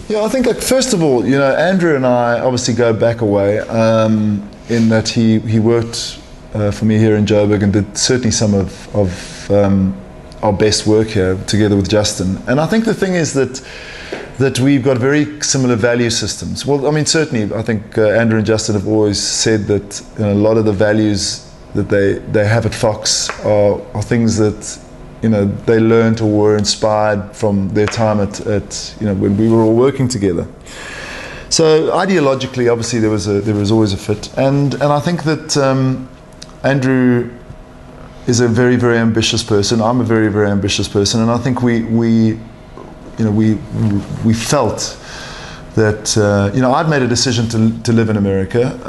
Yeah, I think, like, first of all, Andrew and I obviously go back a way, in that he worked for me here in Joburg and did certainly some of our best work here together with Justin. And I think the thing is that we've got very similar value systems. Well, I mean, certainly, I think Andrew and Justin have always said that a lot of the values that they have at Fox are things that they learned or were inspired from their time at when we were all working together. So ideologically, obviously, there was always a fit, and I think that Andrew is a very, very ambitious person. I'm a very, very ambitious person, and I think we felt that I'd made a decision to live in America.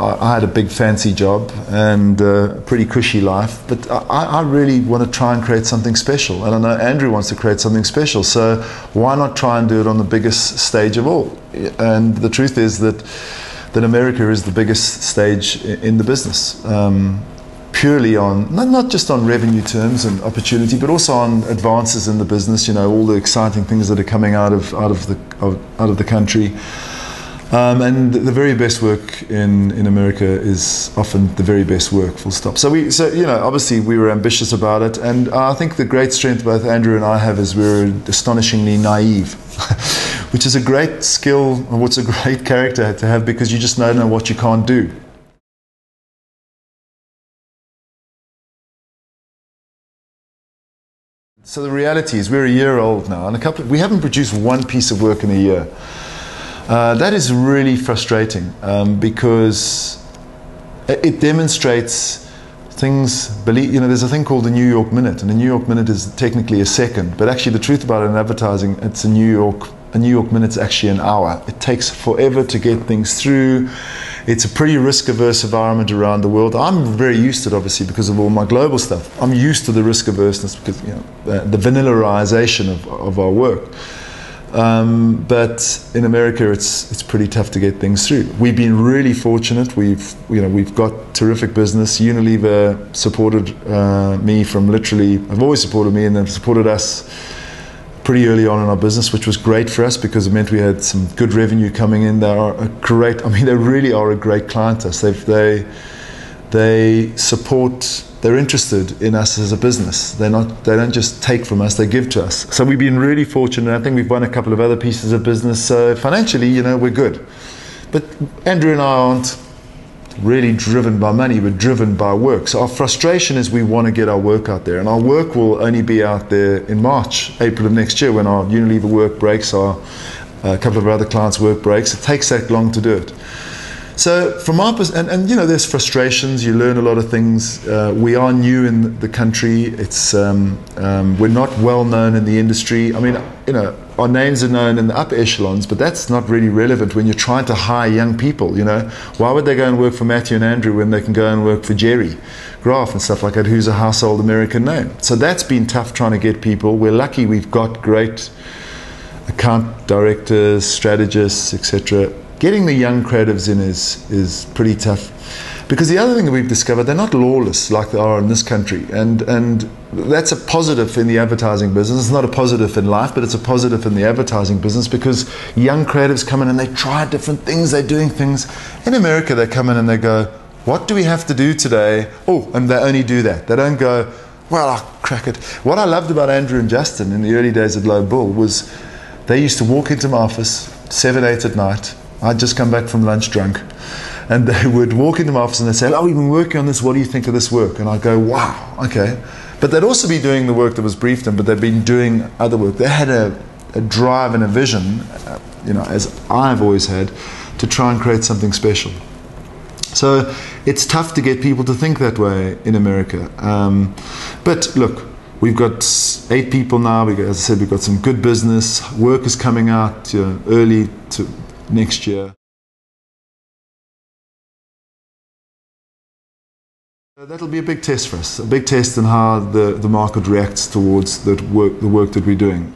I had a big fancy job and a pretty cushy life, but I really want to try and create something special. And I know Andrew wants to create something special, so why not try and do it on the biggest stage of all? And the truth is that America is the biggest stage in the business, purely on, not just on revenue terms and opportunity, but also on advances in the business, all the exciting things that are coming out of the country. And the very best work in America is often the very best work, full stop. So obviously we were ambitious about it, and I think the great strength both Andrew and I have is we're astonishingly naive, which is a great skill, and what's a great character to have, because you just don't know what you can't do. So the reality is we're a year old now, and we haven't produced one piece of work in a year. That is really frustrating, because it demonstrates things. There's a thing called the New York Minute, and the New York Minute is technically a second, but actually the truth about it in advertising, a New York Minute's actually an hour. It takes forever to get things through. It's a pretty risk-averse environment around the world. I'm very used to it, obviously, because of all my global stuff. I'm used to the risk-averseness because the vanillaization of our work. But in America, it's pretty tough to get things through. We've been really fortunate. We've got terrific business. Unilever supported me from literally. Have always supported me, and they've supported us pretty early on in our business, which was great for us because it meant we had some good revenue coming in. They are a great. I mean, they really are a great client to us. They support. They're interested in us as a business. They don't just take from us, they give to us. So we've been really fortunate. I think we've won a couple of other pieces of business. So financially, we're good. But Andrew and I aren't really driven by money, we're driven by work. So our frustration is we want to get our work out there. And our work will only be out there in March, April of next year, when our Unilever work breaks, a couple of our other clients' work breaks. It takes that long to do it. So from our perspective, and there's frustrations, you learn a lot of things. We are new in the country. We're not well known in the industry. I mean, our names are known in the upper echelons, but that's not really relevant when you're trying to hire young people, Why would they go and work for Matthew and Andrew when they can go and work for Jerry Graf and stuff like that, who's a household American name? So that's been tough trying to get people. We're lucky we've got great account directors, strategists, etc. Getting the young creatives in is pretty tough, because the other thing that we've discovered, they're not lawless like they are in this country, and that's a positive in the advertising business. It's not a positive in life, but it's a positive in the advertising business, because young creatives come in and they try different things, they're doing things. In America, they come in and they go, what do we have to do today? Oh, and they only do that. They don't go, well, I'll crack it. What I loved about Andrew and Justin in the early days at Low Bull was they used to walk into my office 7, 8 at night. I'd just come back from lunch drunk, and they would walk into my office and they'd say, oh, we've been working on this, what do you think of this work? And I'd go, wow, okay. But they'd also be doing the work that was briefed them, but they'd been doing other work. They had a drive and a vision, as I've always had, to try and create something special. So it's tough to get people to think that way in America. But look, we've got 8 people now. As I said, we've got some good business. Work is coming out early to next year. That'll be a big test for us, a big test in how the market reacts towards the work that we're doing.